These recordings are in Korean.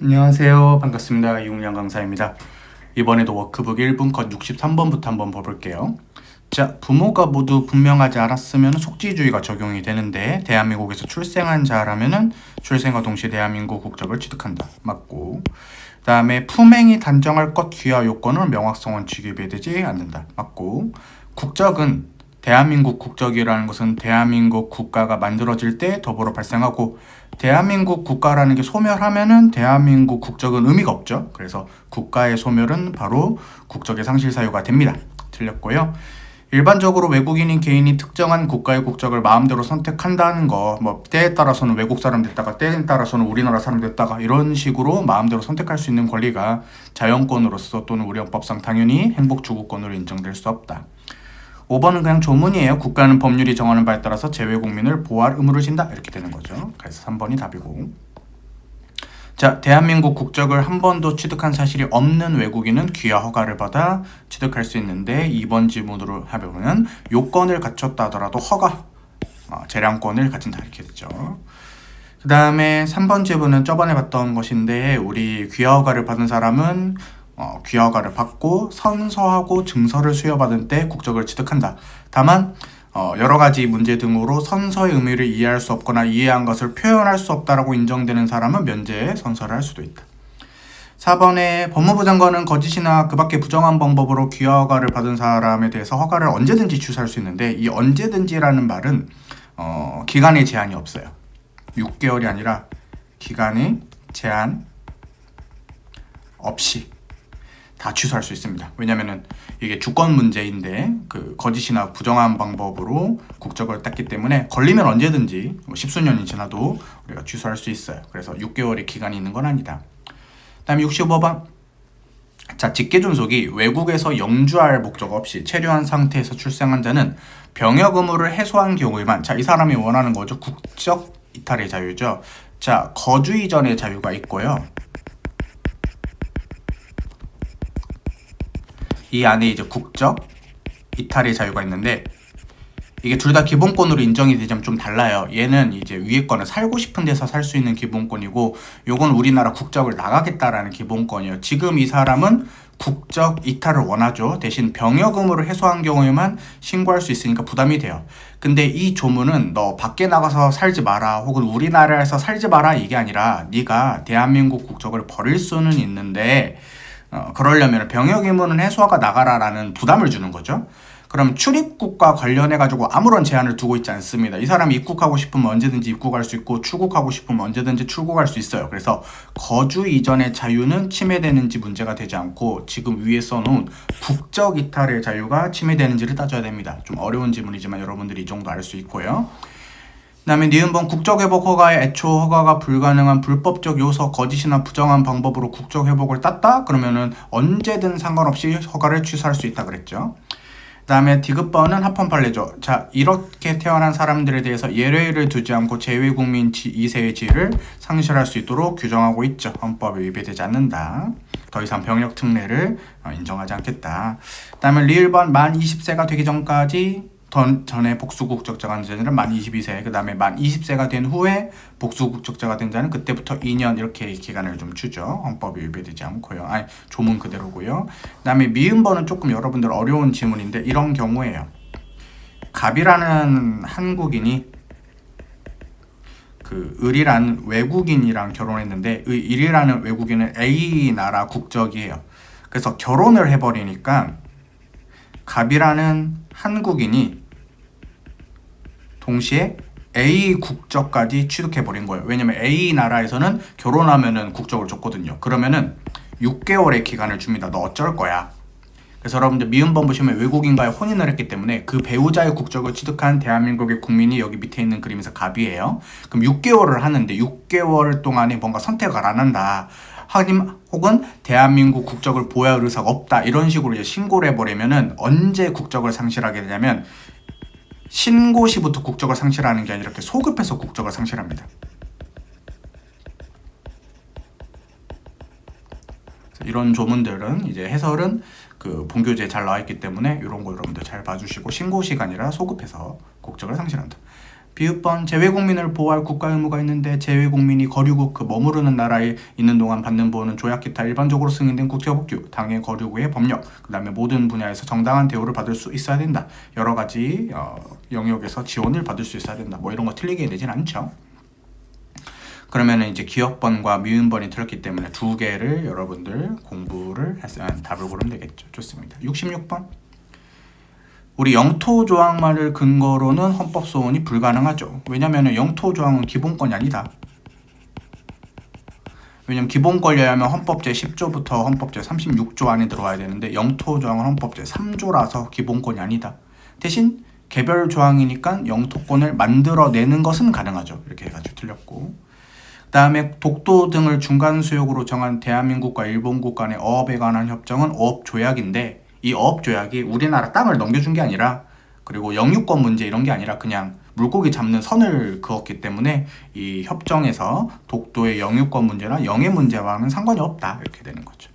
안녕하세요. 반갑습니다. 이웅량 강사입니다. 이번에도 워크북 1분 컷 63번부터 한번 봐볼게요. 자, 부모가 모두 분명하지 않았으면 속지주의가 적용이 되는데 대한민국에서 출생한 자라면은 출생과 동시에 대한민국 국적을 취득한다. 맞고. 그 다음에 품행이 단정할 것 귀하 요건은 명확성 원칙에 배되지 않는다. 맞고. 국적은 대한민국 국적이라는 것은 대한민국 국가가 만들어질 때 더불어 발생하고 대한민국 국가라는 게 소멸하면은 대한민국 국적은 의미가 없죠. 그래서 국가의 소멸은 바로 국적의 상실 사유가 됩니다. 틀렸고요. 일반적으로 외국인인 개인이 특정한 국가의 국적을 마음대로 선택한다는 거, 뭐 때에 따라서는 외국 사람 됐다가 때에 따라서는 우리나라 사람 됐다가 이런 식으로 마음대로 선택할 수 있는 권리가 자연권으로서 또는 우리 헌법상 당연히 행복추구권으로 인정될 수 없다. 5번은 그냥 조문이에요. 국가는 법률이 정하는 바에 따라서 재외국민을 보호할 의무를 진다. 이렇게 되는 거죠. 그래서 3번이 답이고. 자, 대한민국 국적을 한 번도 취득한 사실이 없는 외국인은 귀화 허가를 받아 취득할 수 있는데 2번 지문으로 하면은 요건을 갖췄다 하더라도 허가, 재량권을 가진다. 이렇게 되죠. 그 다음에 3번 지문은 저번에 봤던 것인데 우리 귀화 허가를 받은 사람은 귀화허가를 받고 선서하고 증서를 수여받은 때 국적을 취득한다. 다만 여러 가지 문제 등으로 선서의 의미를 이해할 수 없거나 이해한 것을 표현할 수 없다라고 인정되는 사람은 면제에 선서를 할 수도 있다. 4번에 법무부 장관은 거짓이나 그 밖의 부정한 방법으로 귀화허가를 받은 사람에 대해서 허가를 언제든지 취소할 수 있는데 이 언제든지라는 말은 기간의 제한이 없어요. 6개월이 아니라 기간의 제한 없이 다 취소할 수 있습니다. 왜냐면은 이게 주권 문제인데 그 거짓이나 부정한 방법으로 국적을 땄기 때문에 걸리면 언제든지 10수년이 지나도 우리가 취소할 수 있어요. 그래서 6개월의 기간이 있는 건 아니다. 다음에 65번. 자, 직계존속이 외국에서 영주할 목적 없이 체류한 상태에서 출생한 자는 병역 의무를 해소한 경우에만, 자, 이 사람이 원하는 거죠. 국적 이탈의 자유죠. 자, 거주 이전의 자유가 있고요. 이 안에 이제 국적 이탈의 자유가 있는데 이게 둘 다 기본권으로 인정이 되자면 좀 달라요. 얘는 이제 위에 거는 살고 싶은 데서 살 수 있는 기본권이고 요건 우리나라 국적을 나가겠다라는 기본권이에요. 지금 이 사람은 국적 이탈을 원하죠. 대신 병역 의무를 해소한 경우에만 신고할 수 있으니까 부담이 돼요. 근데 이 조문은 너 밖에 나가서 살지 마라 혹은 우리나라에서 살지 마라 이게 아니라 네가 대한민국 국적을 버릴 수는 있는데 그러려면 병역 의무는 해소하가 나가라라는 부담을 주는 거죠. 그럼 출입국과 관련해가지고 아무런 제한을 두고 있지 않습니다. 이 사람이 입국하고 싶으면 언제든지 입국할 수 있고 출국하고 싶으면 언제든지 출국할 수 있어요. 그래서 거주 이전의 자유는 침해되는지 문제가 되지 않고 지금 위에 써놓은 국적 이탈의 자유가 침해되는지를 따져야 됩니다. 좀 어려운 지문이지만 여러분들이 이 정도 알 수 있고요. 그 다음에 니은번 국적회복 허가에 애초 허가가 불가능한 불법적 요소 거짓이나 부정한 방법으로 국적회복을 땄다? 그러면은 언제든 상관없이 허가를 취소할 수 있다 그랬죠. 그 다음에 디귿번은 합헌판례죠. 자, 이렇게 태어난 사람들에 대해서 예외를 두지 않고 재외국민 2세의 지위를 상실할 수 있도록 규정하고 있죠. 헌법에 위배되지 않는다. 더 이상 병역 특례를 인정하지 않겠다. 그 다음에 리을번 만 20세가 되기 전까지 전에 복수국적자가 된 자는 만 22세, 그 다음에 만 20세가 된 후에 복수국적자가 된 자는 그때부터 2년 이렇게 기간을 좀 주죠. 헌법이 위배되지 않고요. 조문 그대로고요. 그 다음에 미음번은 조금 여러분들 어려운 지문인데 이런 경우에요. 갑이라는 한국인이 그 을이라는 외국인이랑 결혼했는데 을이라는 외국인은 A 나라 국적이에요. 그래서 결혼을 해버리니까 갑이라는 한국인이 동시에 A 국적까지 취득해버린 거예요. 왜냐면 A 나라에서는 결혼하면은 국적을 줬거든요. 그러면은 6개월의 기간을 줍니다. 너 어쩔 거야. 그래서 여러분들 미음번 보시면 외국인과의 혼인을 했기 때문에 그 배우자의 국적을 취득한 대한민국의 국민이 여기 밑에 있는 그림에서 갑이에요. 그럼 6개월을 하는데 6개월 동안에 뭔가 선택을 안 한다. 혹은 대한민국 국적을 보호할 의사가 없다. 이런 식으로 이제 신고를 해버리면은 언제 국적을 상실하게 되냐면 신고 시부터 국적을 상실하는 게 아니라 이렇게 소급해서 국적을 상실합니다. 이런 조문들은 이제 해설은 그 본교재에 잘 나와 있기 때문에 이런 거 여러분들 잘 봐주시고 신고 시간이라 소급해서 국적을 상실한다. 비읍번 재외국민을 보호할 국가 의무가 있는데 재외국민이 거류국 그 머무르는 나라에 있는 동안 받는 보호는 조약 기타 일반적으로 승인된 국제법규, 당해 거류국의 법령, 그 다음에 모든 분야에서 정당한 대우를 받을 수 있어야 된다. 여러 가지 영역에서 지원을 받을 수 있어야 된다. 뭐 이런 거 틀리게 되진 않죠. 그러면은 이제 기역번과 미음번이 틀렸기 때문에 두 개를 여러분들 공부를 했으면 답을 고르면 되겠죠. 좋습니다. 66번. 우리 영토 조항만을 근거로는 헌법 소원이 불가능하죠. 왜냐면은 영토 조항은 기본권이 아니다. 왜냐면 기본 권리하면 헌법 제10조부터 헌법 제36조 안에 들어와야 되는데 영토 조항은 헌법 제3조라서 기본권이 아니다. 대신 개별 조항이니까 영토권을 만들어내는 것은 가능하죠. 이렇게 해가지고 틀렸고, 그 다음에 독도 등을 중간 수역으로 정한 대한민국과 일본국 간의 어업에 관한 협정은 어업조약인데, 이 어업조약이 우리나라 땅을 넘겨준 게 아니라, 그리고 영유권 문제 이런 게 아니라 그냥 물고기 잡는 선을 그었기 때문에 이 협정에서 독도의 영유권 문제나 영해 문제와는 상관이 없다. 이렇게 되는 거죠.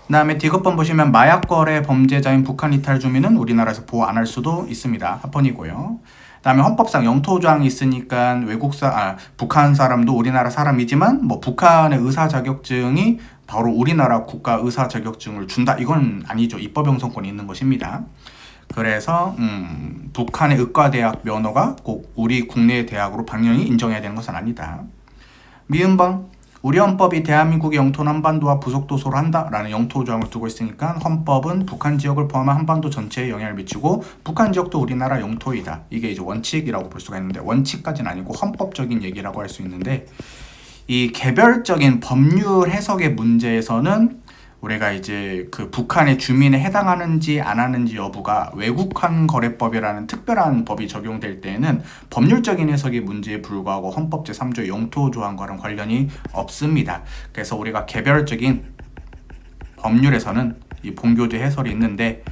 그 다음에 D급번 보시면 마약 거래 범죄자인 북한 이탈 주민은 우리나라에서 보호 안 할 수도 있습니다. 합헌이고요. 그 다음에 헌법상 영토 조항이 있으니까 북한 사람도 우리나라 사람이지만 뭐 북한의 의사 자격증이 바로 우리나라 국가 의사 자격증을 준다, 이건 아니죠. 입법 형성권이 있는 것입니다. 그래서 북한의 의과대학 면허가 꼭 우리 국내 대학으로 당연히 인정해야 되는 것은 아니다. 미음번, 우리 헌법이 대한민국의 영토는 한반도와 부속도서로 한다라는 영토 조항을 두고 있으니까 헌법은 북한 지역을 포함한 한반도 전체에 영향을 미치고 북한 지역도 우리나라 영토이다. 이게 이제 원칙이라고 볼 수가 있는데, 원칙까지는 아니고 헌법적인 얘기라고 할 수 있는데, 이 개별적인 법률 해석의 문제에서는 우리가 이제 그 북한의 주민에 해당하는지 안 하는지 여부가 외국환 거래법이라는 특별한 법이 적용될 때에는 법률적인 해석의 문제에 불과하고 헌법 제3조 영토 조항과는 관련이 없습니다. 그래서 우리가 개별적인 법률에서는 이 본교제 해설이 있는데,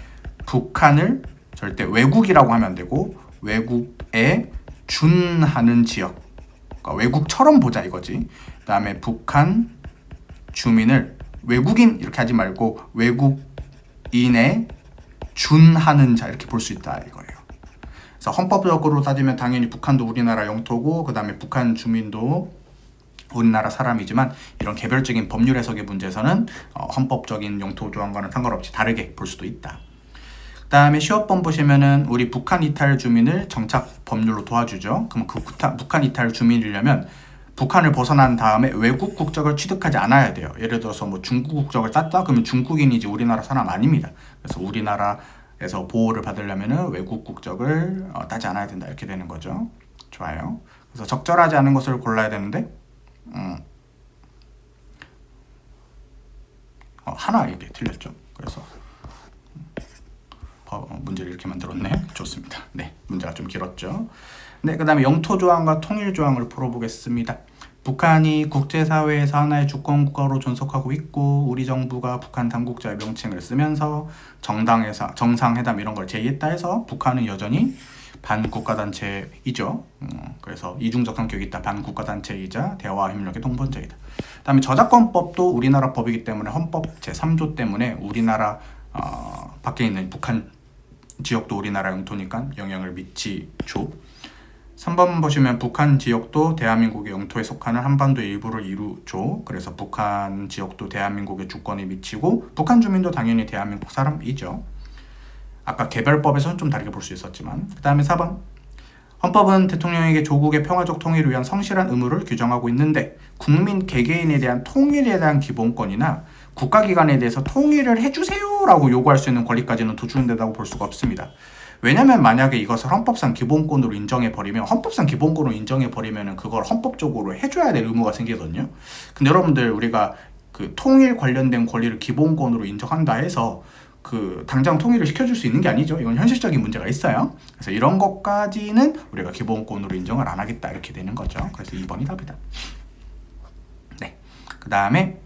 북한을 절대 외국이라고 하면 안 되고 외국에 준하는 지역, 그러니까 외국처럼 보자 이거지. 그 다음에 북한 주민을 외국인 이렇게 하지 말고 외국인에 준하는 자 이렇게 볼 수 있다 이거예요. 그래서 헌법적으로 따지면 당연히 북한도 우리나라 영토고, 그 다음에 북한 주민도 우리나라 사람이지만 이런 개별적인 법률 해석의 문제에서는 헌법적인 영토 조항과는 상관없이 다르게 볼 수도 있다. 그 다음에 시업번 보시면은 우리 북한 이탈 주민을 정착 법률로 도와주죠. 그럼 그 북한 이탈 주민이려면 북한을 벗어난 다음에 외국 국적을 취득하지 않아야 돼요. 예를 들어서 뭐 중국 국적을 땄다? 그러면 중국인이지 우리나라 사람 아닙니다. 그래서 우리나라에서 보호를 받으려면 외국 국적을 따지 않아야 된다. 이렇게 되는 거죠. 좋아요. 그래서 적절하지 않은 것을 골라야 되는데 하나 이게 틀렸죠. 그래서 문제를 이렇게 만들었네. 좋습니다. 네, 문제가 좀 길었죠. 네, 그 다음에 영토 조항과 통일 조항을 풀어보겠습니다. 북한이 국제사회에서 하나의 주권국가로 존속하고 있고, 우리 정부가 북한 당국자의 명칭을 쓰면서 정상회담 이런 걸 제의했다 해서 북한은 여전히 반국가단체이죠. 그래서 이중적 성격이 있다. 반국가단체이자 대화와 협력의 동반자이다. 그 다음에 저작권법도 우리나라 법이기 때문에 헌법 제3조 때문에 우리나라 밖에 있는 북한 지역도 우리나라 영토니까 영향을 미치죠. 3번 보시면 북한 지역도 대한민국의 영토에 속하는 한반도의 일부를 이루죠. 그래서 북한 지역도 대한민국의 주권에 미치고 북한 주민도 당연히 대한민국 사람이죠. 아까 개별법에서는 좀 다르게 볼 수 있었지만. 그 다음에 4번, 헌법은 대통령에게 조국의 평화적 통일을 위한 성실한 의무를 규정하고 있는데, 국민 개개인에 대한 통일에 대한 기본권이나 국가기관에 대해서 통일을 해주세요 라고 요구할 수 있는 권리까지는 도출된다고 볼 수가 없습니다. 왜냐면 만약에 이것을 헌법상 기본권으로 인정해버리면, 헌법상 기본권으로 인정해버리면 그걸 헌법적으로 해줘야 될 의무가 생기거든요. 근데 여러분들, 우리가 그 통일 관련된 권리를 기본권으로 인정한다 해서 그 당장 통일을 시켜줄 수 있는 게 아니죠. 이건 현실적인 문제가 있어요. 그래서 이런 것까지는 우리가 기본권으로 인정을 안 하겠다 이렇게 되는 거죠. 그래서 2번이 답이다. 네, 그 다음에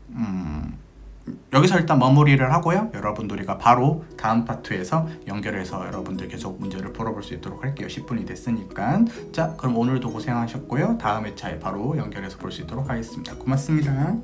여기서 일단 마무리를 하고요. 여러분들 우리가 바로 다음 파트에서 연결해서 여러분들 계속 문제를 풀어볼 수 있도록 할게요. 10분이 됐으니까. 자, 그럼 오늘도 고생하셨고요. 다음 회차에 바로 연결해서 볼 수 있도록 하겠습니다. 고맙습니다.